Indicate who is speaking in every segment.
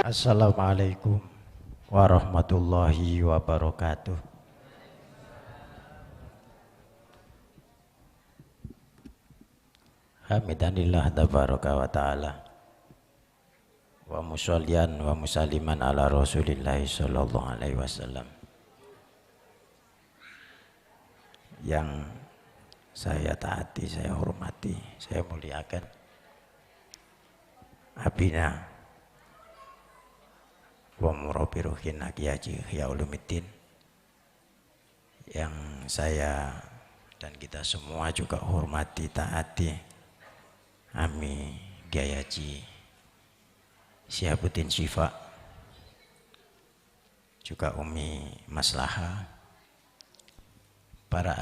Speaker 1: Assalamualaikum warahmatullahi wabarakatuh. Hamidanillah tabaraka wa ta'ala wa musallian wa musalliman ala rasulillahi sallallahu alaihi wasallam. Yang saya taati, saya hormati, saya muliakan Abina wa murabi ruhina Kiai Haji Ihya Ulumuddin, yang saya dan kita semua juga hormati, taati Ami Kiai Haji Syihabuddin Syifa, juga Umi Maslahah, para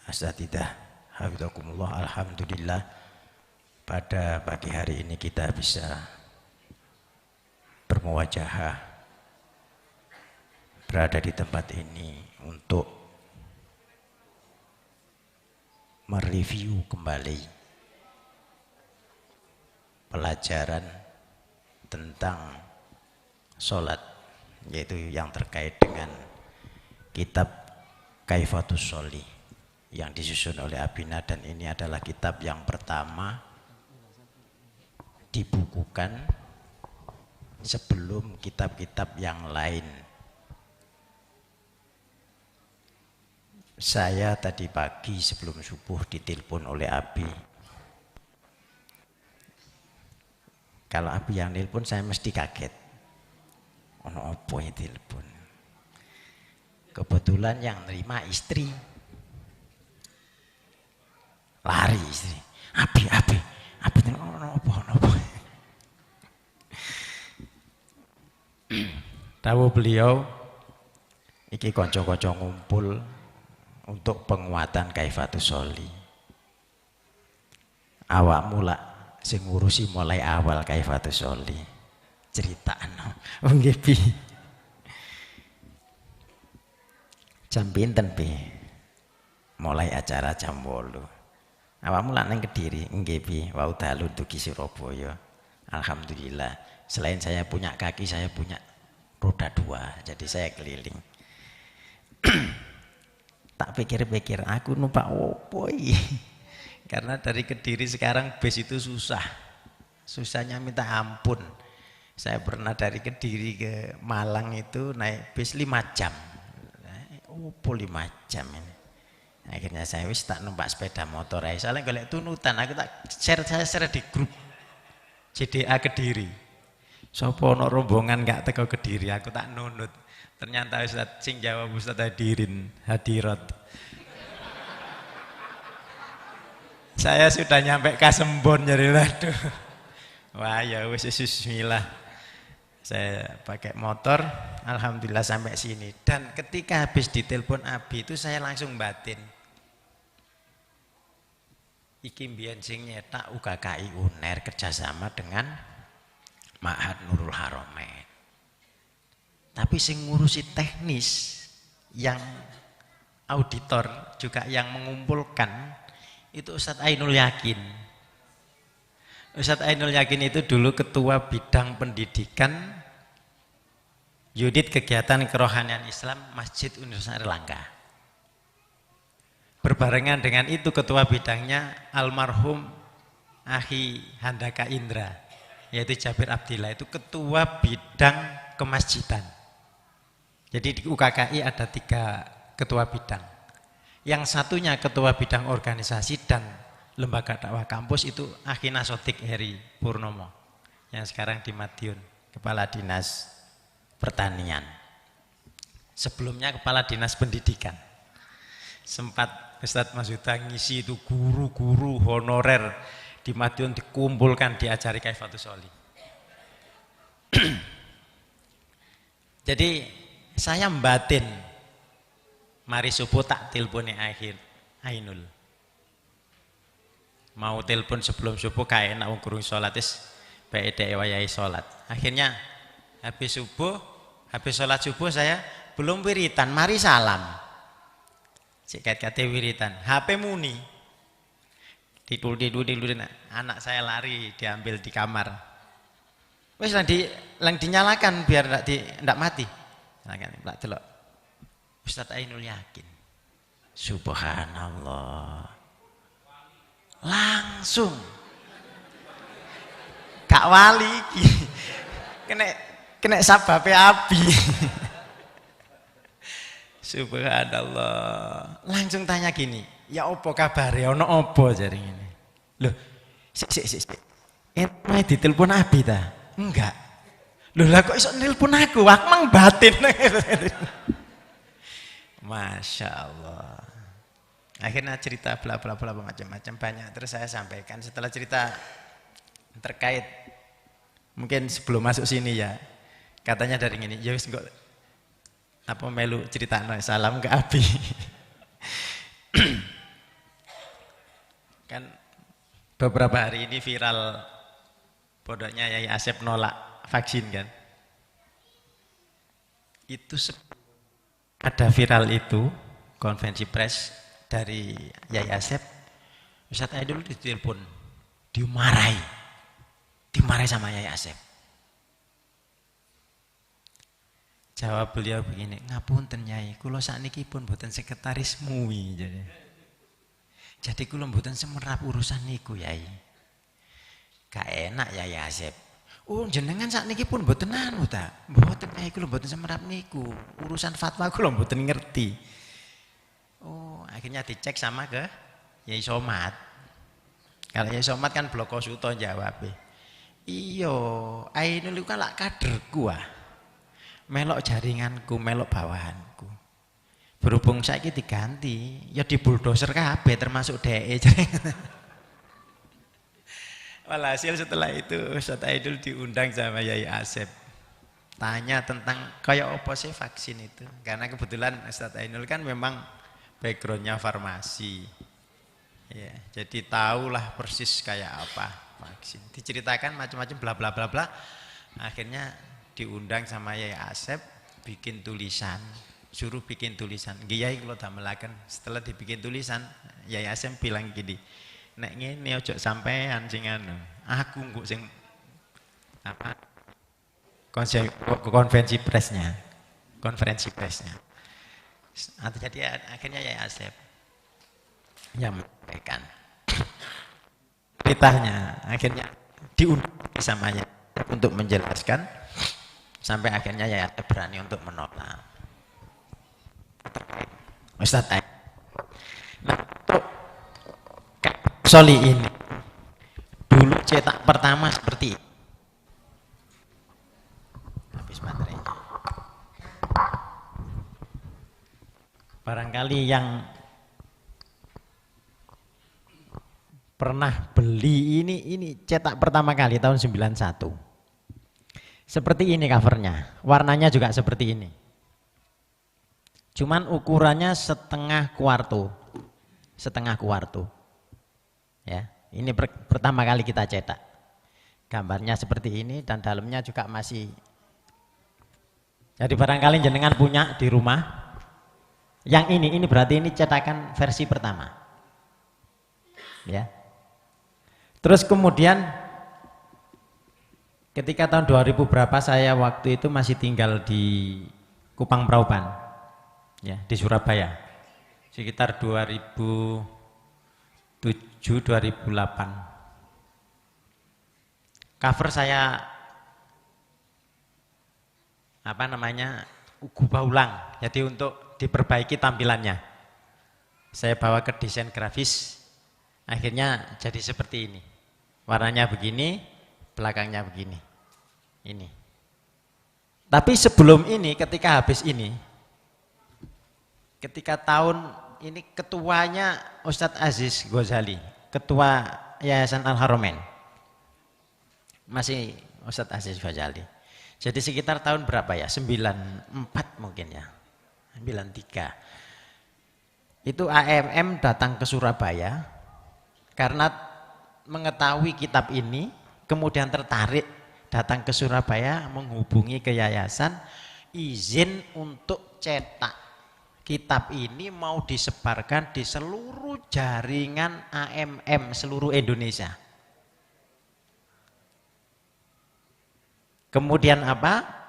Speaker 1: asatidah hafizakumullah. Alhamdulillah pada pagi hari ini kita bisa bermuwajahah berada di tempat ini untuk mereview kembali pelajaran tentang sholat, yaitu yang terkait dengan kitab Kaifatus Sholi yang disusun oleh Abina, dan ini adalah kitab yang pertama dibukukan sebelum kitab-kitab yang lain. Saya tadi pagi sebelum subuh ditelepon oleh Abi. Kalau Abi yang telepon saya mesti kaget. Ono opo ya telepon. Kebetulan yang nerima istri. Lari istri. Abi ono opo. Tahu beliau iki konco-konco ngumpul untuk penguatan Kaifatus Sholi. Awak mula sing ngurusi mulai awal Kaifatus Sholi. Critakno. Nggih Bi. Jam pinten Bi? Mulai acara jam 8. Awak mula nang Kediri, nggih Bi. Wau dalu dugi Surabaya. Alhamdulillah. Selain saya punya kaki, saya punya roda 2, jadi saya keliling. Tak pikir-pikir, aku numpak opo iki? Karena dari Kediri sekarang bis itu susah. Susahnya minta ampun. Saya pernah dari Kediri ke Malang itu naik bis 5 jam. Opo 5 jam ini? Akhirnya saya wis tak numpak sepeda motor ae. Soalnya golek tunutan, aku tak share di grup JDA Kediri. Sopo ono rombongan gak teko Kediri, aku tak nunut. Ternyata Ustaz sing jawab Ustaz Hadirat. Saya sudah nyampe Kasembon, jadi aduh. Wah ya wis bismillah. Saya pakai motor, alhamdulillah sampai sini. Dan ketika habis ditelepon Abi itu saya langsung batin. Iki mbiyen sing nyetak UKKI UNER kerjasama dengan Ma'had Nurul Haramain. Tapi sing ngurusi teknis, yang auditor juga yang mengumpulkan itu Ustadz Ainul Yakin. Ustadz Ainul Yakin itu dulu ketua bidang pendidikan Yudit Kegiatan Kerohanian Islam Masjid Universitas Erlangga. Berbarengan dengan itu ketua bidangnya almarhum Akhi Handaka Indra, yaitu Jabir Abdillah, itu ketua bidang kemasjidan. Jadi di UKKI ada 3 ketua bidang. Yang satunya ketua bidang organisasi dan lembaga dakwah kampus itu Akhi Nasodik Heri Purnomo, yang sekarang di Madiun, kepala dinas pertanian. Sebelumnya kepala dinas pendidikan. Sempat Ustadz Masudha ngisi itu guru-guru honorer di Madiun dikumpulkan diajari Kaifatus Sholi. Jadi saya mbatin, mari subuh tak teleponi Ainul. Mau telepon sebelum subuh kayak enak wong guru salat wis bae dhek wayahe salat. Akhirnya habis salat subuh saya belum wiritan, mari salam. Sik kate wiritan, HP muni. Tidur, anak saya lari diambil di kamar. Wis lang dinyalakan biar ndak mati. Nyalakan tak delok. Ustaz Ainul yakin. Subhanallah. Langsung gak wali iki. Kena sababe api. Subhanallah. Langsung tanya gini, ya opo kabare, ono opo jari ngene. Loh, sik. Ente ditelepon Abi ta? Enggak. Loh lah kok iso nelpon aku? Aku mang batin. Masya Allah. Akhirnya cerita bla bla bla macam-macam banyak. Terus saya sampaikan setelah cerita terkait mungkin sebelum masuk sini ya. Katanya dari ini, ya wis kok apa melu cerita salam ke Abi. Kan beberapa hari ini viral pondoknya Yai Asep nolak vaksin kan. Itu ada viral itu konferensi pers dari Yai Asep. Ustaz Aidul ditelepon, dimarahi sama Yai Asep. Jawab beliau begini, ngapunten Nyai, kula sakniki pun mboten sekretaris MUI jadi kula mboten semerap urusan niku Yai. Gak enak Yai Asep. Oh jenengan sakniki pun mboten anu ta? Mboten Nyai, kula mboten semerap niku. Urusan fatwa kula mboten ngerti. Oh, akhirnya dicek sama ke Yai Somad. Kalau Yai Somad kan bloko suto jawab. Iya, Ainul iku kan lak kaderku ah. Melok jaringanku, melok bawahanku. Berhubung saiki diganti, ya di bulldozer kabeh termasuk DE. Walhasil setelah itu Ustaz Aidul diundang sama Yai Asep. Tanya tentang kayak apa sih vaksin itu. Karena kebetulan Ustaz Ainul kan memang backgroundnya farmasi. Ya, jadi tahulah persis kayak apa vaksin. Diceritakan macam-macam bla bla bla bla. Akhirnya diundang sama Yai Asep bikin tulisan, suruh bikin tulisan. Kiai kalau damelaken setelah dibikin tulisan, Yai Asep bilang gini, nek ngene ojo sampean sing anu. Aku nggo sing apa? Konferensi presnya. Jadi akhirnya Yai Asep yang menyampaikan ceritanya, akhirnya diundang sama Yai untuk menjelaskan. Sampai akhirnya ya berani untuk menolak. Ustaz Aid. Nah, untuk Soli ini dulu cetak pertama seperti ini. Habis materinya. Barangkali yang pernah beli ini cetak pertama kali tahun 91. Seperti ini covernya, warnanya juga seperti ini. Cuman ukurannya setengah kuarto. Ya, ini pertama kali kita cetak. Gambarnya seperti ini dan dalamnya juga masih. Jadi barangkali jenengan punya di rumah. Yang ini berarti ini cetakan versi pertama. Ya. Terus kemudian ketika tahun 2000 berapa saya waktu itu masih tinggal di Kupang Praupan, ya di Surabaya, sekitar 2007-2008. Cover saya ubah ulang, jadi untuk diperbaiki tampilannya. Saya bawa ke desain grafis, akhirnya jadi seperti ini. Warnanya begini, belakangnya begini. Ini. Tapi sebelum ini, ketika habis ini, ketika tahun ini ketuanya Ustadz Aziz Ghazali, ketua Yayasan Al-Haramain, masih Ustadz Aziz Ghazali. Jadi sekitar tahun berapa ya? 94 mungkin ya, 93. Itu AMM datang ke Surabaya karena mengetahui kitab ini, kemudian tertarik datang ke Surabaya, menghubungi ke yayasan, izin untuk cetak kitab ini mau disebarkan di seluruh jaringan AMM seluruh Indonesia. Kemudian apa?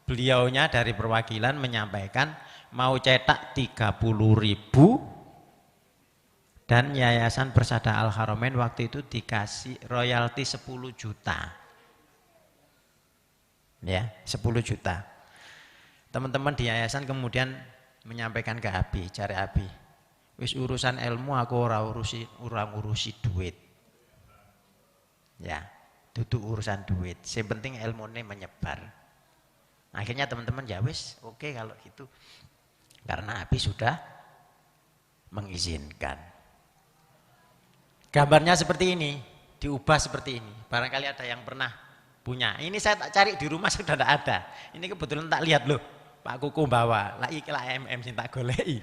Speaker 1: Beliaunya dari perwakilan menyampaikan mau cetak 30.000 dan Yayasan Persada Al Haramain waktu itu dikasih royalti 10 juta. Ya, 10 juta. Teman-teman di yayasan kemudian menyampaikan ke Abi, cari Abi. Wis urusan ilmu aku ora ngurusi duit. Ya, duduk urusan duit. Yang penting ilmunya menyebar. Akhirnya teman-teman ya wis, oke kalau gitu. Karena Abi sudah mengizinkan. Gambarnya seperti ini, diubah seperti ini. Barangkali ada yang pernah punya. Ini saya tak cari di rumah sudah tidak ada. Ini kebetulan tak lihat loh. Pak Kuku bawa, lah iki lah MM sing tak goleki.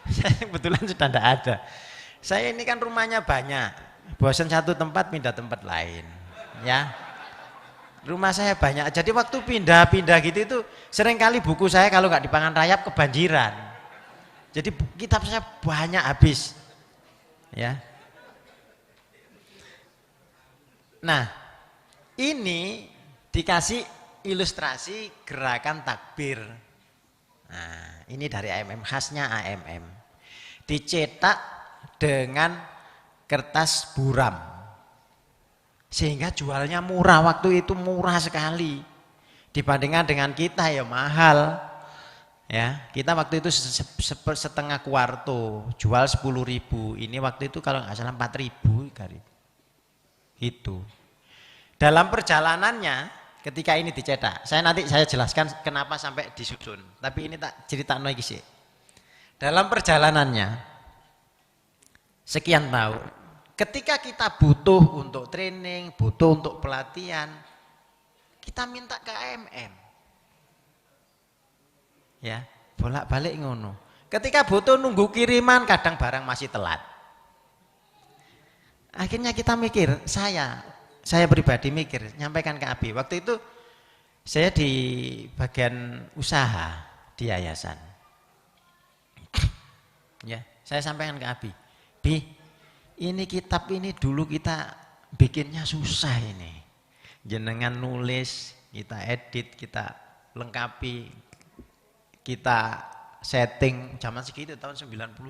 Speaker 1: Saya kebetulan sudah tidak ada. Saya ini kan rumahnya banyak. Bosan satu tempat pindah tempat lain. Ya. Rumah saya banyak. Jadi waktu pindah-pindah gitu itu seringkali buku saya kalau nggak dipangan rayap kebanjiran. Jadi kitab saya banyak habis. Ya. Nah, ini dikasih ilustrasi gerakan takbir. Nah, ini dari AMM, khasnya AMM. Dicetak dengan kertas buram. Sehingga jualnya murah, waktu itu murah sekali. Dibandingkan dengan kita ya mahal. Ya, kita waktu itu setengah kuarto, jual 10.000. Ini waktu itu kalau nggak salah 4.000 kali. Itu. Dalam perjalanannya ketika ini dicetak, saya jelaskan kenapa sampai disusun. Tapi ini tak cerita lagi sih. Dalam perjalanannya sekian tahun, ketika kita butuh untuk training, butuh untuk pelatihan, kita minta ke AMM. Ya, bolak-balik ngono. Ketika butuh nunggu kiriman, kadang barang masih telat. Akhirnya kita mikir, saya pribadi mikir, nyampaikan ke Abi. Waktu itu saya di bagian usaha di yayasan. Ya, saya sampaikan ke Abi. Bi, ini kitab ini dulu kita bikinnya susah ini. Jenengan nulis, kita edit, kita lengkapi, kita setting zaman segitu tahun 91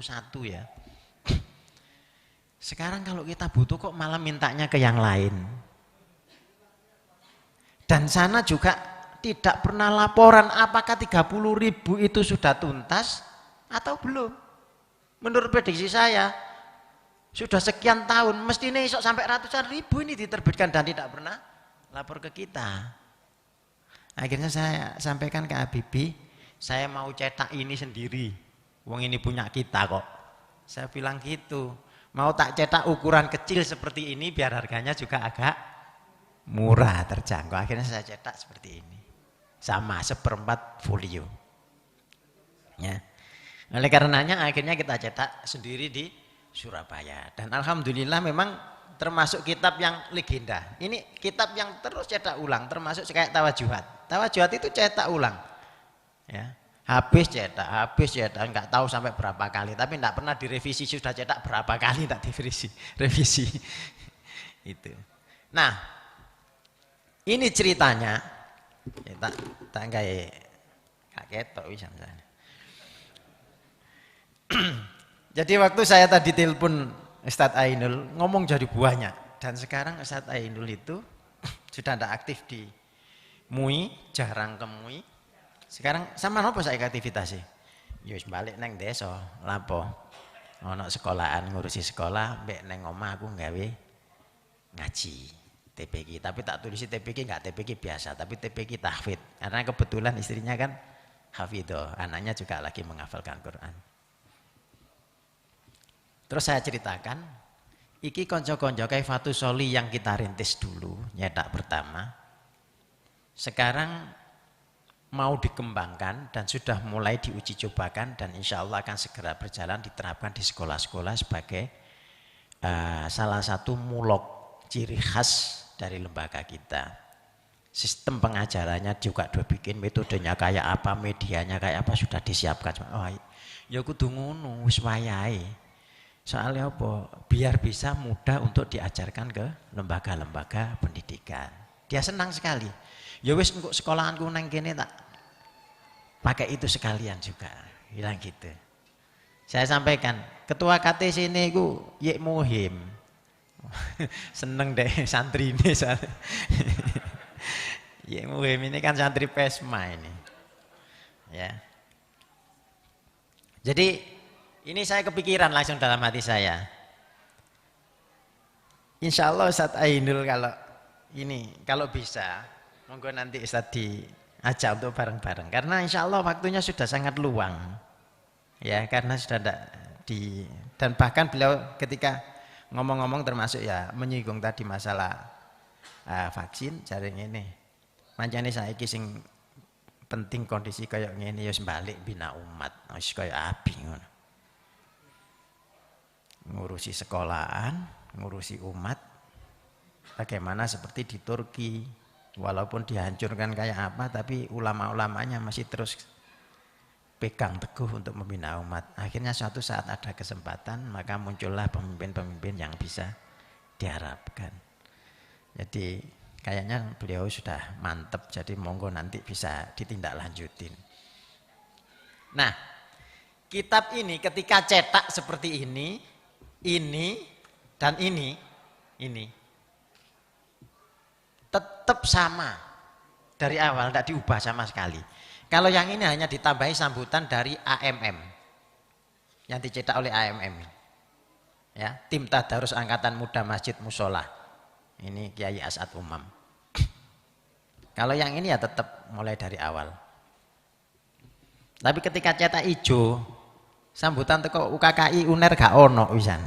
Speaker 1: ya. Sekarang kalau kita butuh kok malah mintanya ke yang lain. Dan sana juga tidak pernah laporan apakah 30.000 itu sudah tuntas atau belum. Menurut prediksi saya sudah sekian tahun mestinya esok sampai ratusan ribu ini diterbitkan dan tidak pernah lapor ke kita. Akhirnya saya sampaikan ke Habibie, saya mau cetak ini sendiri. Wong ini punya kita kok. Saya bilang gitu. Mau tak cetak ukuran kecil seperti ini biar harganya juga agak murah, terjangkau. Akhirnya saya cetak seperti ini. Sama 1/4 folio. Ya. Oleh karenanya akhirnya kita cetak sendiri di Surabaya. Dan alhamdulillah memang termasuk kitab yang legenda. Ini kitab yang terus cetak ulang, termasuk kayak Tawajuhat. Tawajuhat itu cetak ulang. Ya. Habis cetak, enggak tahu sampai berapa kali, tapi enggak pernah direvisi, sudah cetak berapa kali enggak revisi. Itu. Nah, ini ceritanya. Ya, tak kayak ketok wis sampeyan. Jadi waktu saya tadi telepon Ustadz Ainul ngomong jadi banyak, dan sekarang Ustadz Ainul itu sudah tidak aktif di MUI, jarang ke MUI. Sekarang sama apa saya aktivitasnya? Yus balik neng desa, lapo. Ono sekolahan ngurusi sekolah, mbek neng omah aku nggawe ngaji TPQ. Tapi tak tulisi TPQ enggak TPQ biasa, tapi TPQ tahfidz. Karena kebetulan istrinya kan hafidho, anaknya juga lagi menghafalkan Quran. Terus saya ceritakan, iki konco-konco Kaifatus Sholi yang kita rintis dulu, nyetak pertama. Sekarang mau dikembangkan dan sudah mulai diuji cobakan dan insya Allah akan segera berjalan diterapkan di sekolah-sekolah sebagai salah satu mulok ciri khas dari lembaga kita. Sistem pengajarannya juga udah bikin, metodenya kayak apa, medianya kayak apa sudah disiapkan. Oh, ya kudu ngono wis wayahe. Soalnya apa? Biar bisa mudah untuk diajarkan ke lembaga-lembaga pendidikan. Dia senang sekali. Ya wis engko sekolahanku nang kene tak pakai itu sekalian juga. Bilang gitu. Saya sampaikan, ketua KT sini ku Yek Muhim. Seneng deh santri ini soalnya. Yek Muhim ini kan santri Pesma ini. Ya. Jadi ini saya kepikiran langsung dalam hati saya. Insya Allah Ustadz Ainul kalau bisa, monggo nanti Ustadz diajak untuk bareng-bareng. Karena insya Allah waktunya sudah sangat luang, ya karena sudah dan bahkan beliau ketika ngomong-ngomong termasuk ya menyinggung tadi masalah vaksin, jaring ini, mancane saiki sing penting kondisi kayak ngene ya balik bina umat, wis kaya abi ngono. Ngurusi sekolahan, ngurusi umat, bagaimana seperti di Turki, walaupun dihancurkan kayak apa, tapi ulama-ulamanya masih terus pegang teguh untuk membina umat. Akhirnya suatu saat ada kesempatan, maka muncullah pemimpin-pemimpin yang bisa diharapkan. Jadi kayaknya beliau sudah mantep, jadi monggo nanti bisa ditindaklanjutin. Nah, kitab ini ketika cetak seperti ini dan ini tetap sama dari awal, tidak diubah sama sekali. Kalau yang ini hanya ditambahi sambutan dari AMM yang dicetak oleh AMM, ya, tim Tadarus Angkatan Muda Masjid Musola. Ini Kiai As'ad Umam. Kalau yang ini ya tetap mulai dari awal. Tapi ketika cetak ijo, sambutan teko UKKI UNER gak ono wisan.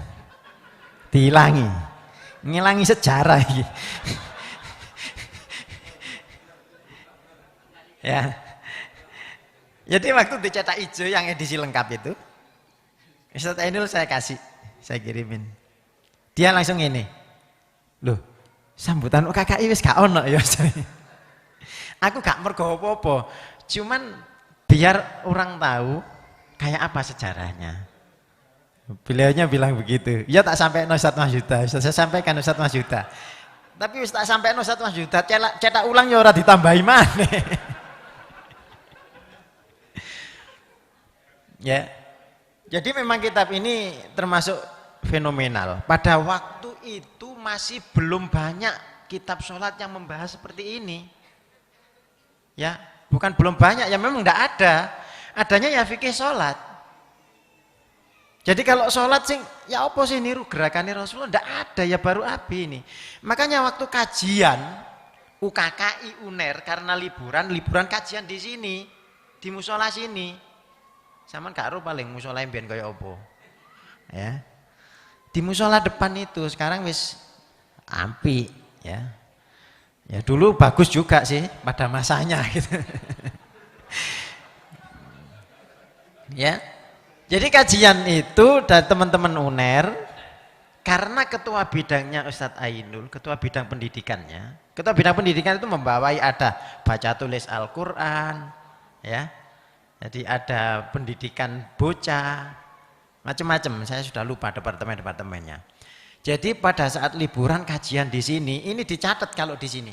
Speaker 1: Dihilangi. Ngilangi sejarah iki. Ya. Jadi waktu dicetak ijo yang edisi lengkap itu, Ustadz Ainul saya kirimin. Dia langsung ini. Loh, sambutan UKKI wis gak ono ya. Aku gak mergo apa-apa, cuman biar orang tahu kayak apa sejarahnya. Beliaunya bilang begitu. Ya tak sampai Ustadz Mas Yuda. Saya sampaikan Ustadz Mas Yuda. Tapi tak sampai Ustadz Mas Yuda, cetak ulang ya ora ditambahi maneh. Ya. Jadi memang kitab ini termasuk fenomenal. Pada waktu itu masih belum banyak kitab sholat yang membahas seperti ini. Ya, bukan belum banyak, ya memang enggak ada. Adanya ya fikih sholat. Jadi kalau sholat sing ya apa sih niru gerakannya Rasulullah, enggak ada, ya baru abi ini. Makanya waktu kajian UKKI UNER karena liburan kajian di sini, di musola sini. Saman karo paling musola mbiyen kaya apa. Ya. Di musola depan itu sekarang wis ampi, ya. Ya dulu bagus juga sih pada masanya gitu. Ya. Jadi kajian itu dari teman-teman UNER karena ketua bidangnya Ustadz Ainul, ketua bidang pendidikannya. Ketua bidang pendidikan itu membawai ada baca tulis Al-Qur'an, ya. Jadi ada pendidikan bocah, macam-macam. Saya sudah lupa departemen-departemennya. Jadi pada saat liburan kajian di sini, ini dicatat kalau di sini,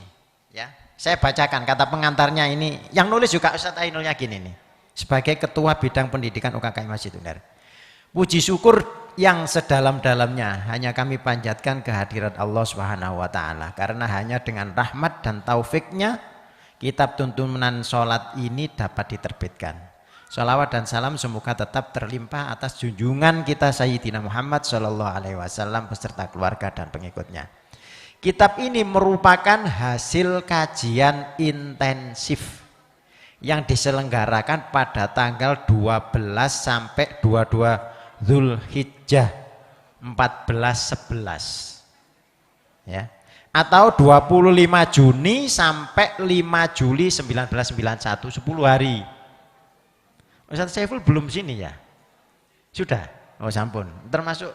Speaker 1: ya. Saya bacakan kata pengantarnya ini, yang nulis juga Ustadz Ainul Yakin ini, sebagai ketua bidang pendidikan UKKI Masjid UNER. Puji syukur yang sedalam-dalamnya hanya kami panjatkan kehadirat Allah Subhanahu wa taala, karena hanya dengan rahmat dan taufiknya kitab tuntunan sholat ini dapat diterbitkan. Sholawat dan salam semoga tetap terlimpah atas junjungan kita Sayyidina Muhammad Sallallahu Alaihi Wasallam beserta keluarga dan pengikutnya. Kitab ini merupakan hasil kajian intensif yang diselenggarakan pada tanggal 12 sampai 22 Zulhijjah 1411, ya, atau 25 Juni sampai 5 Juli 1991, 10 hari. Ustadz Saiful belum sini ya? Sudah? Oh sampun, termasuk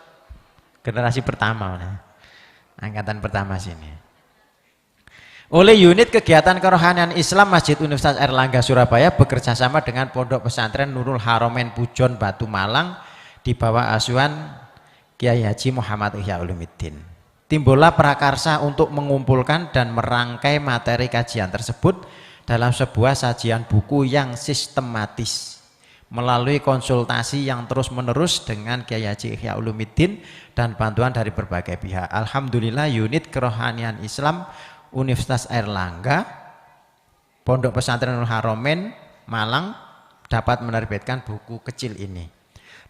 Speaker 1: generasi pertama, angkatan pertama sini. Oleh unit kegiatan kerohanian Islam Masjid Universitas Airlangga Surabaya bekerja sama dengan Pondok Pesantren Nurul Haromen Pujon Batu Malang di bawah asuhan Kiai Haji Muhammad Ihya Ulumuddin.
Speaker 2: timbullah prakarsa untuk mengumpulkan dan merangkai materi kajian tersebut dalam sebuah sajian buku yang sistematis melalui konsultasi yang terus-menerus dengan Kiai Haji Ihya Ulumuddin dan bantuan dari berbagai pihak. Alhamdulillah unit kerohanian Islam Universitas Airlangga Pondok Pesantren Nurul Haromen Malang dapat menerbitkan buku kecil ini.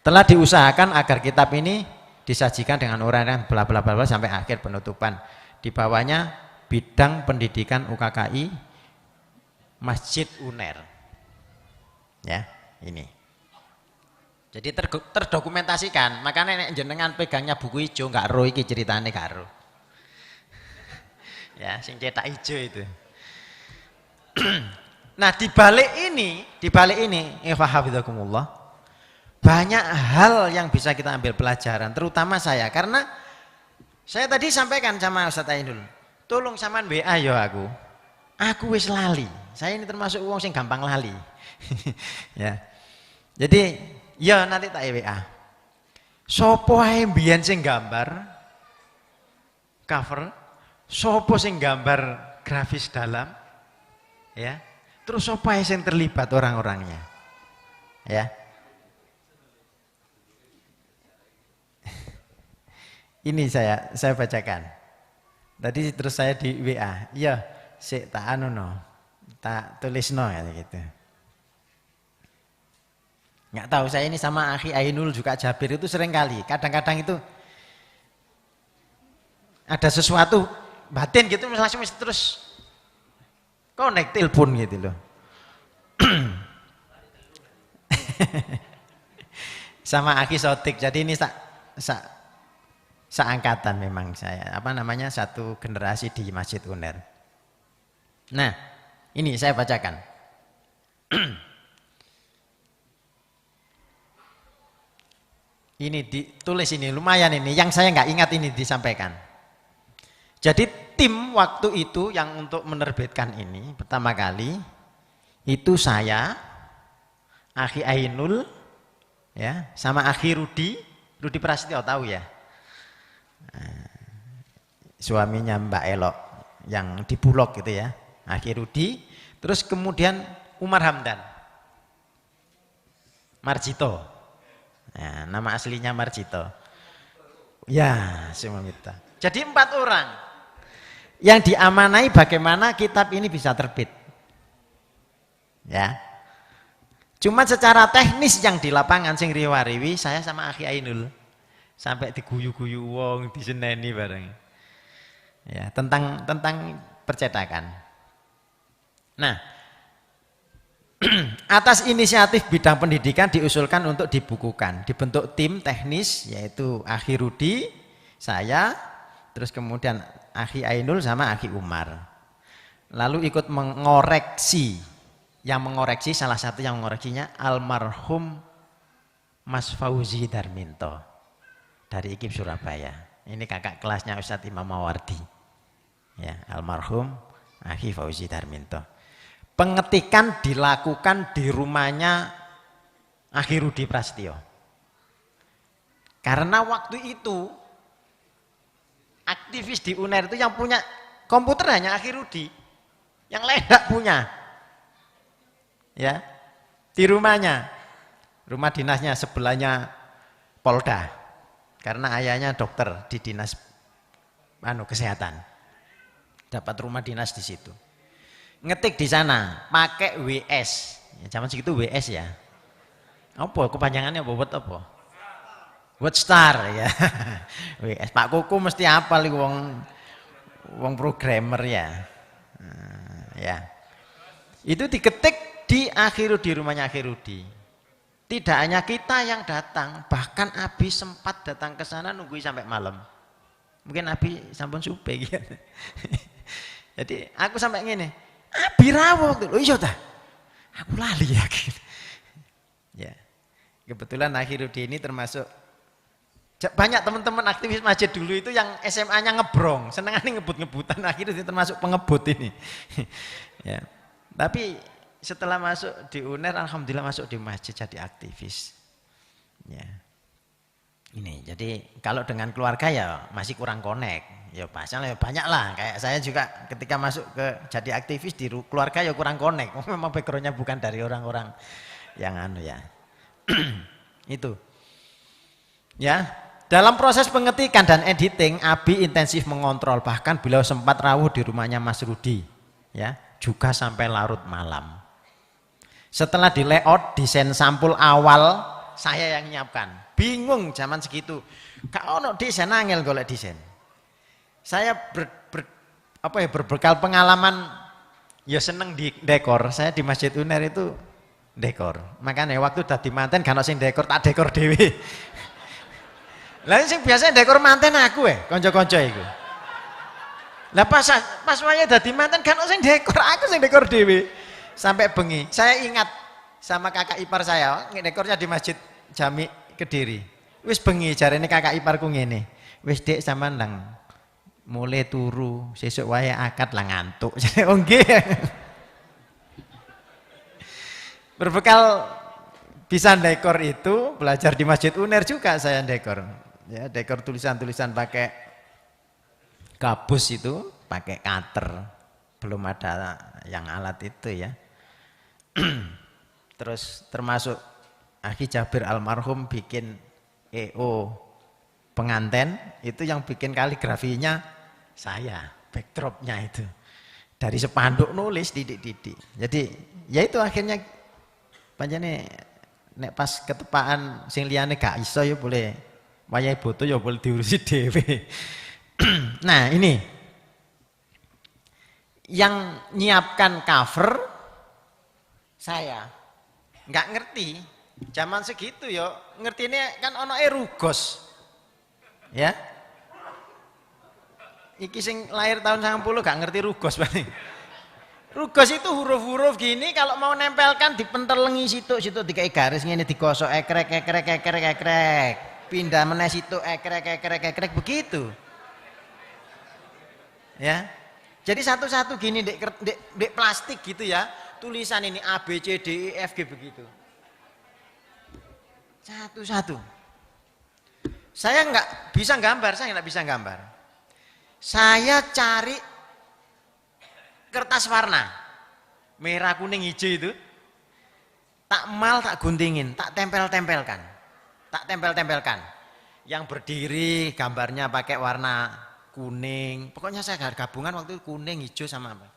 Speaker 2: Telah diusahakan agar kitab ini disajikan dengan uraian bla bla bla sampai akhir penutupan. Di bawahnya bidang pendidikan UKKI Masjid UNER. Ya, ini. Jadi terdokumentasikan. Makanya nek jenengan pegangnya buku hijau nggak ro iki ceritane gak ro. Ya, sing cetak hijau itu. Nah, di balik ini, hafidzakumullah, banyak hal yang bisa kita ambil pelajaran, terutama saya, karena saya tadi sampaikan sama Ustaz Ainul, tolong sampean WA yo aku wis lali, saya ini termasuk wong sing gampang lali. Ya, jadi ya nanti tak WA, sopo ae mbiyen sing gambar cover, sopo sing gambar grafis dalam, ya, terus sopo ae sing terlibat orang-orangnya, ya. Ini saya bacakan. Tadi terus saya di WA. Iya, sik tak anu no. Tak tulis no ya gitu. Nggak tahu, saya ini sama Akhi Ainul juga Jabir itu sering kali. Kadang-kadang itu ada sesuatu batin gitu langsung terus connect telepon gitu loh. Sama Akhi Sotik. Jadi ini seangkatan memang saya, satu generasi di Masjid UNER. Nah, ini saya bacakan. Ini ditulis ini, lumayan ini, yang saya nggak ingat ini disampaikan. Jadi tim waktu itu yang untuk menerbitkan ini pertama kali itu saya, Akhi Ainul, ya, sama Akhi Rudi Prasetyo, tahu ya? Suaminya Mbak Elok yang di Bulog gitu ya, Akhi Rudi, terus kemudian Umar Hamdan Marjito, ya, nama aslinya Marjito, ya, semua kita. Jadi 4 orang yang diamanai bagaimana kitab ini bisa terbit, ya. Cuma secara teknis yang di lapangan sing riwariwi saya sama Akhi Ainul. Sampai diguyu-guyu wong, diseneni bareng. Ya, tentang percetakan. Nah, atas inisiatif bidang pendidikan diusulkan untuk dibukukan. Dibentuk tim teknis yaitu Akhi Rudi, saya, terus kemudian Akhi Ainul sama Akhi Umar. Lalu ikut mengoreksi. Yang mengoreksi, salah satu yang mengoreksinya almarhum Mas Fauzi Darminto dari IKIP Surabaya. Ini kakak kelasnya Ustadz Imam Mawardi, ya, almarhum Akhi Fauzi Darminto. Pengetikan dilakukan di rumahnya Akhi Rudi Prasetyo. Karena waktu itu aktivis di UNER itu yang punya komputer hanya Akhi Rudi, yang lain tidak punya. Ya, di rumahnya, rumah dinasnya sebelahnya Polda. Karena ayahnya dokter di dinas kesehatan, dapat rumah dinas di situ. Ngetik di sana, pakai WS. Ya, zaman segitu WS ya. Apa kepanjangannya apa? Wordstar ya. WS. Pak Kuku mesti hafal wong programmer ya. Ya. Itu diketik di rumahnya Akhi Rudi. Tidak hanya kita yang datang, bahkan Abi sempat datang ke sana nungguin sampai malam. Mungkin Abi sampun supe gitu. Jadi aku sampai ngene, Abi rawuh waktu, iya ta? Aku lali ya. Ya. Kebetulan Akhi Rudi ini termasuk banyak teman-teman aktivis masjid dulu itu yang SMA-nya ngebrong, senengannya ngebut-ngebutan, akhirnya termasuk pengebut ini. Ya. Tapi setelah masuk di UNER, alhamdulillah masuk di masjid jadi aktivis. Ya. Ini, jadi kalau dengan keluarga ya masih kurang connect. Ya pasalnya banyak lah. Kayak saya juga ketika masuk ke jadi aktivis di keluarga ya kurang connect. Memang backgroundnya bukan dari orang-orang yang anu ya. Itu. Ya, dalam proses pengetikan dan editing, Abi intensif mengontrol. Bahkan beliau sempat rawuh di rumahnya Mas Rudi, ya, juga sampai larut malam. Setelah di layout, desain sampul awal saya yang nyiapkan. Bingung zaman segitu. Gak ono desain, angel golek desain. Saya berbekal pengalaman, ya seneng di dekor. Saya di Masjid Unair itu dekor. Makanya waktu dadi manten kan sing dekor, tak dekor dhewe. Lah sing biasa dekor manten aku kanca-kanca iku. Lah pas wayahe dadi manten kan sing dekor, aku sing dekor dhewe. Sampai bengi. Saya ingat sama kakak ipar saya, dekornya di Masjid Jami Kediri. Wis bengi jarene kakak iparku ngene. Wis Dik sampean ndang mulai turu, sesuk wae akad lah ngantuk. Oh nggih. Berbekal bisa dekor itu, belajar di Masjid Unair juga saya dekor. Ya, dekor tulisan-tulisan pakai gabus itu, pakai cutter. Belum ada yang alat itu ya. Terus termasuk Akhi Jabir almarhum bikin EO penganten, itu yang bikin kaligrafinya saya, backdropnya itu. Dari spanduk nulis titik-titik. Jadi ya itu akhirnya panjane nek pas ketepaan sing liyane gak iso ya boleh wayahe foto ya boleh diurusi dhewe. Nah, ini yang nyiapkan cover saya. Nggak ngerti. Zaman segitu ya, ngertine kan ono rugos. Ya. Iki sing lahir tahun 90 gak ngerti rugos paling. Rugos itu huruf-huruf gini, kalau mau nempelkan dipentelengi situ dikai garis ngene digosok ekrek. Pindah meneh situ ekrek begitu. Ya. Jadi satu-satu gini dek plastik gitu ya. Tulisan ini A B C D E F G begitu. Satu-satu. Saya nggak bisa gambar. Saya cari kertas warna merah, kuning, hijau itu, tak guntingin, tak tempel-tempelkan. Yang berdiri gambarnya pakai warna kuning. Pokoknya saya gabungan waktu itu kuning, hijau sama apa.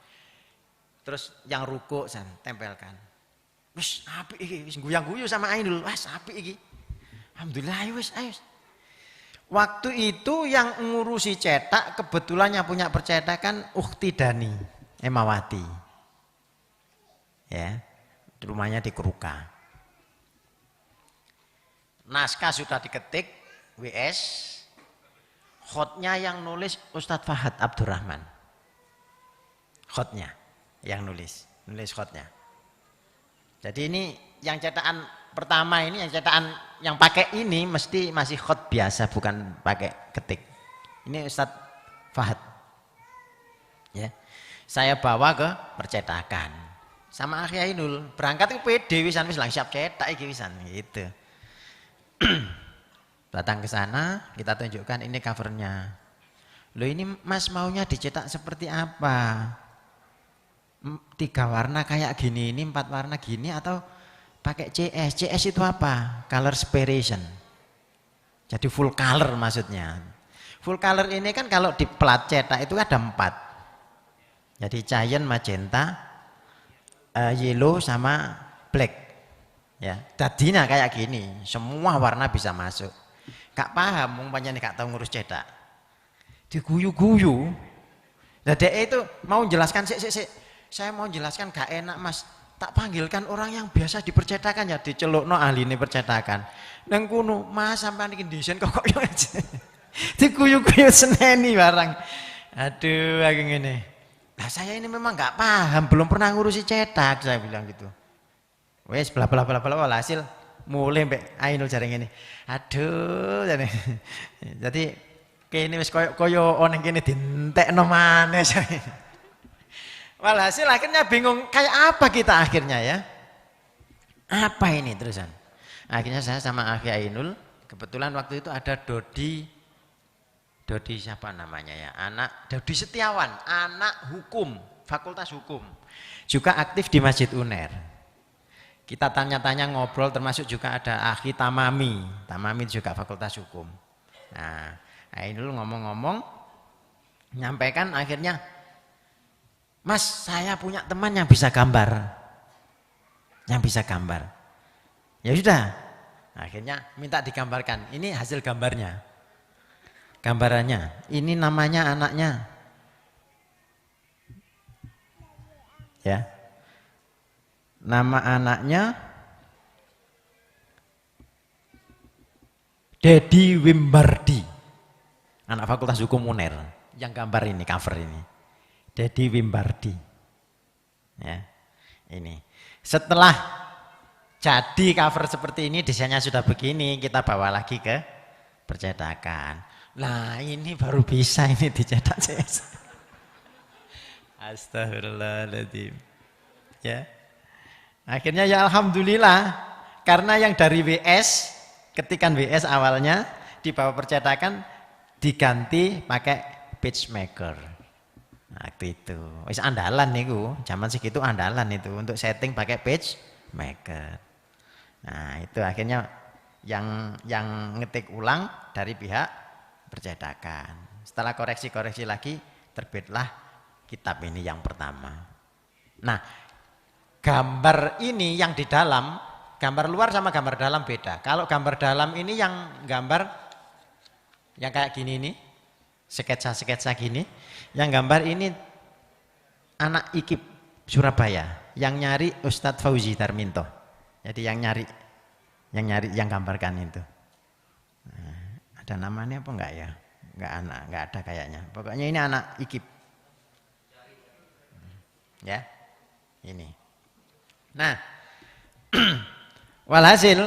Speaker 2: Terus yang ruko saya tempelkan. Wis apik iki, wis guyang-guyu sama Ainul. Wis apik iki. Alhamdulillah wis, ayo. Waktu itu yang ngurusi cetak kebetulan yang punya percetakan Ukhti Dani Emawati. Ya. Rumahnya di Keruka. Naskah sudah diketik, WS, khotnya yang nulis Ustadz Fahad Abdurrahman. Khotnya yang nulis khotnya. Jadi ini yang cetakan pertama ini, yang cetakan yang pakai ini mesti masih khot biasa, bukan pakai ketik. Ini Ustadz Fahad. Ya, saya bawa ke percetakan sama Akhi Ainul. Berangkat ke PD wisan wis langsung siap cetak iki wisan gitu. Datang ke sana, kita tunjukkan ini covernya. Loh ini Mas maunya dicetak seperti apa? 3 warna kayak gini, ini 4 warna gini atau pakai CS? CS itu apa? Color separation. Jadi full color maksudnya. Full color ini kan kalau di plat cetak itu ada 4. Jadi cyan, magenta, yellow sama black. Ya, tadinya kayak gini, semua warna bisa masuk. Gak paham, umpamanya gak tahu ngurus cetak. Diguyu-guyu. Nah, dia itu mau jelaskan, saya mau jelaskan gak enak Mas. Tak panggilkan orang yang biasa dipercetakan ya, dicelukno ahli ini percetakan. Nang kuno, Mas sampean iki desain kok aja. Diguyu-guyu seneni barang. Aduh, aku ngene. Nah, saya ini memang gak paham, belum pernah ngurusi cetak, saya bilang gitu. Wes bla hasil mulai mbek Ainul jarang ini. Aduh jadi kene wis koyo oneng kene dientekno maneh. Walhasil akhirnya bingung kayak apa kita akhirnya ya. Apa ini terusan? Akhirnya saya sama Akhi Ainul, kebetulan waktu itu ada Dodi Dodi siapa namanya ya? Anak Dodi Setiawan, anak hukum, Fakultas Hukum. Juga aktif di Masjid UNER. Kita tanya-tanya ngobrol, termasuk juga ada Akhi Tamami. Tamami juga Fakultas Hukum. Nah ini dulu ngomong-ngomong, nyampaikan akhirnya, Mas, saya punya teman yang bisa gambar. Yang bisa gambar. Ya sudah, akhirnya minta digambarkan. Ini hasil gambarnya. Gambarannya, ini namanya anaknya. Ya. Nama anaknya Dedi Wimbardi, anak Fakultas Hukum UNER, yang gambar ini, cover ini, Dedi Wimbardi. Ya, ini. Setelah jadi cover seperti ini, desainnya sudah begini, kita bawa lagi ke percetakan. Nah ini baru bisa ini dicetak CS. Astagfirullahaladzim. Ya. Akhirnya ya alhamdulillah, karena yang dari WS, ketikan WS awalnya dibawa percetakan diganti pakai pagemaker. Nah, itu wis andalan niku, zaman segitu andalan itu untuk setting pakai pagemaker. Nah, itu akhirnya yang ngetik ulang dari pihak percetakan. Setelah koreksi-koreksi lagi terbitlah kitab ini yang pertama. Nah, gambar ini yang di dalam, gambar luar sama gambar dalam beda. Kalau gambar dalam ini yang gambar yang kayak gini nih, sketsa-sketsa gini, yang gambar ini anak IKIP Surabaya, yang nyari Ustadz Fauzi Darminto. Jadi yang yang gambarkan itu. Nah, ada namanya apa enggak ya? Enggak ada kayaknya. Pokoknya ini anak IKIP. Ya, ini. Nah, walhasil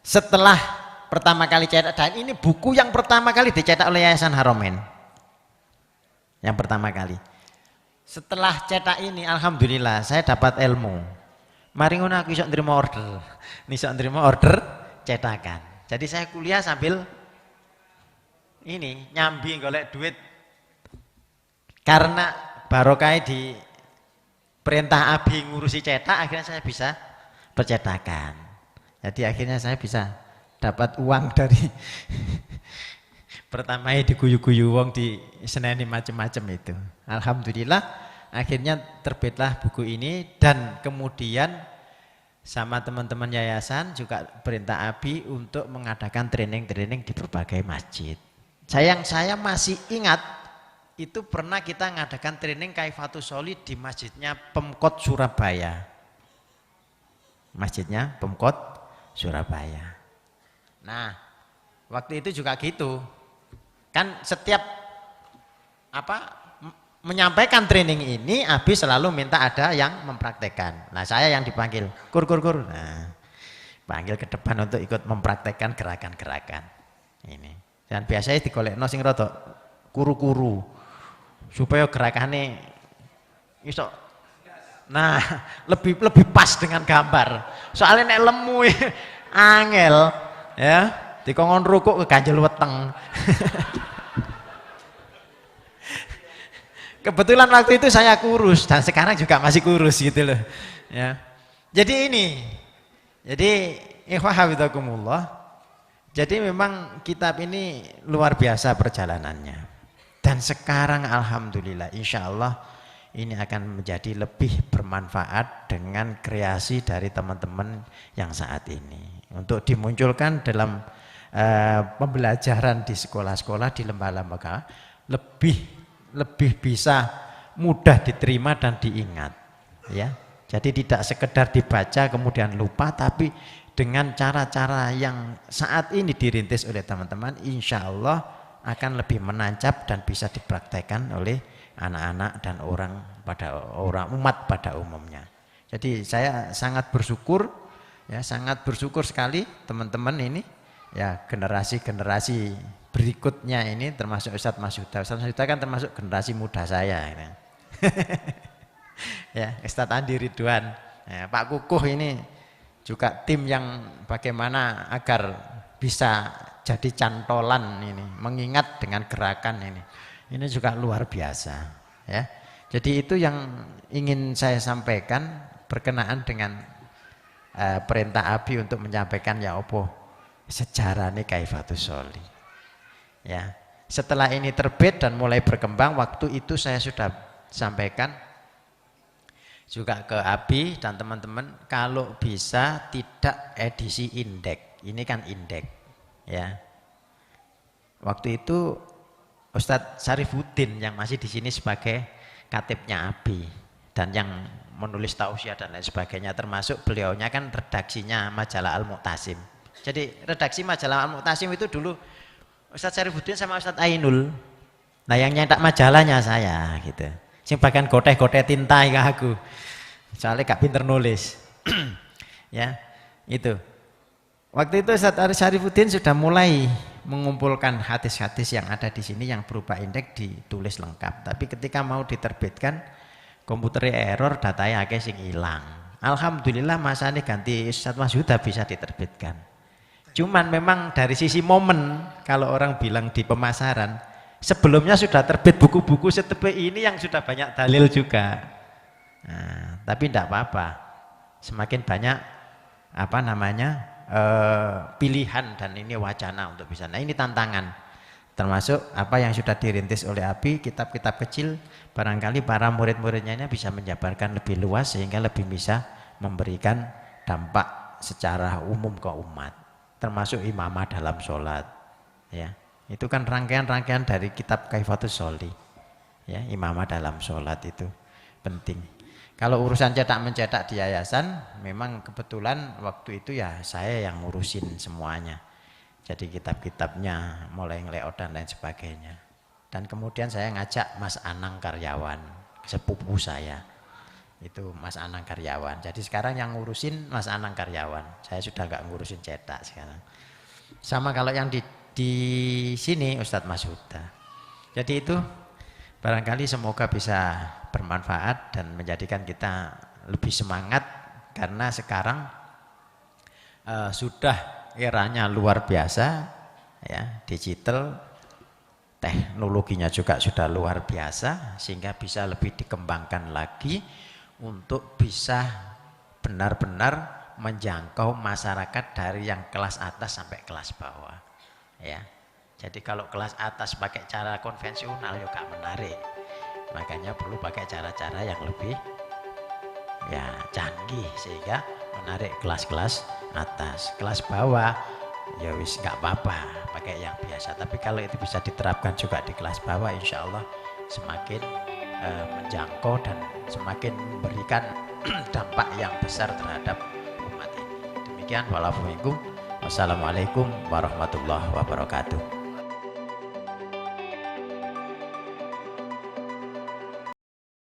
Speaker 2: setelah pertama kali cetak, dan ini buku yang pertama kali dicetak oleh Yayasan Haromen. Yang pertama kali. Setelah cetak ini, alhamdulillah saya dapat ilmu. Mari ngono aku iso nrimo order. Iso nrimo order cetakan. Jadi saya kuliah sambil ini nyambi golek duit. Karena barokah di perintah Abi ngurusi cetak, akhirnya saya bisa percetakan. Jadi akhirnya saya bisa dapat uang dari pertama diguyu-guyu wong di seneni macam-macam itu. Alhamdulillah akhirnya terbitlah buku ini, dan kemudian sama teman-teman yayasan juga perintah Abi untuk mengadakan training-training di berbagai masjid. Saya masih ingat itu pernah kita ngadakan training Kaifatus Sholi di masjidnya Pemkot Surabaya. Masjidnya Pemkot Surabaya. Nah, waktu itu juga gitu. Kan setiap menyampaikan training ini, Abi selalu minta ada yang mempraktekkan. Nah, saya yang dipanggil, kur. Nah, panggil ke depan untuk ikut mempraktekkan gerakan-gerakan ini. Dan biasanya digolekno sing rada kuru-kuru supaya gerakannya iso, nah lebih pas dengan gambar. Soalnya nek lemu angel ya, dikongkon rukuk ke ganjel weteng. Kebetulan waktu itu saya kurus dan sekarang juga masih kurus gitu loh ya. Jadi ikhwah hafizakumullah, jadi memang kitab ini luar biasa perjalanannya. Dan sekarang alhamdulillah insya Allah ini akan menjadi lebih bermanfaat dengan kreasi dari teman-teman yang saat ini. Untuk dimunculkan dalam pembelajaran di sekolah-sekolah, di lembaga-lembaga, lebih bisa mudah diterima dan diingat. Ya. Jadi tidak sekedar dibaca kemudian lupa, tapi dengan cara-cara yang saat ini dirintis oleh teman-teman, insya Allah akan lebih menancap dan bisa dipraktekkan oleh anak-anak dan orang umat pada umumnya. Jadi saya sangat bersyukur ya, sangat bersyukur sekali teman-teman ini ya, generasi berikutnya ini termasuk Ustadz Mashuda. Ustadz Mashuda kan termasuk generasi muda saya ini. Ya, Ustadz Andi Ridwan, ya, Pak Kukuh ini juga tim yang bagaimana agar bisa jadi cantolan ini, mengingat dengan gerakan ini. Ini juga luar biasa, ya. Jadi itu yang ingin saya sampaikan berkenaan dengan perintah Abi untuk menyampaikan ya opo sejarahnya Kaifatus Sholi. Ya. Setelah ini terbit dan mulai berkembang, waktu itu saya sudah sampaikan juga ke Abi dan teman-teman, kalau bisa tidak edisi indeks. Ini kan indeks, ya. Waktu itu Ustadz Syarifuddin yang masih di sini sebagai katibnya Abi dan yang menulis tausiah dan lain sebagainya, termasuk beliaunya kan redaksinya majalah Al-Mu'tasim. Jadi redaksi majalah Al-Mu'tasim itu dulu Ustadz Syarifuddin sama Ustadz Ainul. Nah yang nyetak majalahnya saya gitu. Sing bagian goteh-goteh tinta ke aku. Soalnya gak pinter nulis. Ya, itu. Waktu itu Ustadz Syarifuddin sudah mulai mengumpulkan hadis-hadis yang ada di sini yang berupa indeks ditulis lengkap. Tapi ketika mau diterbitkan komputernya error, datanya akeh sing hilang. Alhamdulillah masa ini ganti Ustadz Mas Huda bisa diterbitkan. Cuman memang dari sisi momen, kalau orang bilang di pemasaran, sebelumnya sudah terbit buku-buku setepe ini yang sudah banyak dalil juga. Nah, tapi tidak apa-apa. Semakin banyak pilihan dan ini wacana untuk bisa. Nah ini tantangan. Termasuk apa yang sudah dirintis oleh Abi, kitab-kitab kecil, barangkali para murid-muridnya ini bisa menjabarkan lebih luas sehingga lebih bisa memberikan dampak secara umum ke umat. Termasuk imamah dalam sholat, ya itu kan rangkaian-rangkaian dari kitab Kaifatus Sholi, ya imamah dalam sholat itu penting. Kalau urusan cetak mencetak di yayasan, memang kebetulan waktu itu ya saya yang ngurusin semuanya. Jadi kitab-kitabnya mulai layout dan lain sebagainya. Dan kemudian saya ngajak Mas Anang karyawan, sepupu saya. Itu Mas Anang karyawan. Jadi sekarang yang ngurusin Mas Anang karyawan. Saya sudah nggak ngurusin cetak sekarang. Sama kalau yang di sini Ustadz Mas Huda. Jadi itu barangkali semoga bisa bermanfaat dan menjadikan kita lebih semangat karena sekarang sudah eranya luar biasa, ya digital, teknologinya juga sudah luar biasa sehingga bisa lebih dikembangkan lagi untuk bisa benar-benar menjangkau masyarakat dari yang kelas atas sampai kelas bawah, ya. Jadi kalau kelas atas pakai cara konvensional ya gak menarik, makanya perlu pakai cara-cara yang lebih ya canggih sehingga menarik kelas-kelas atas. Kelas bawah ya wis gak apa-apa pakai yang biasa, tapi kalau itu bisa diterapkan juga di kelas bawah, insya Allah semakin menjangkau dan semakin memberikan dampak yang besar terhadap umat ini. Demikian, wassalamualaikum warahmatullahi wabarakatuh.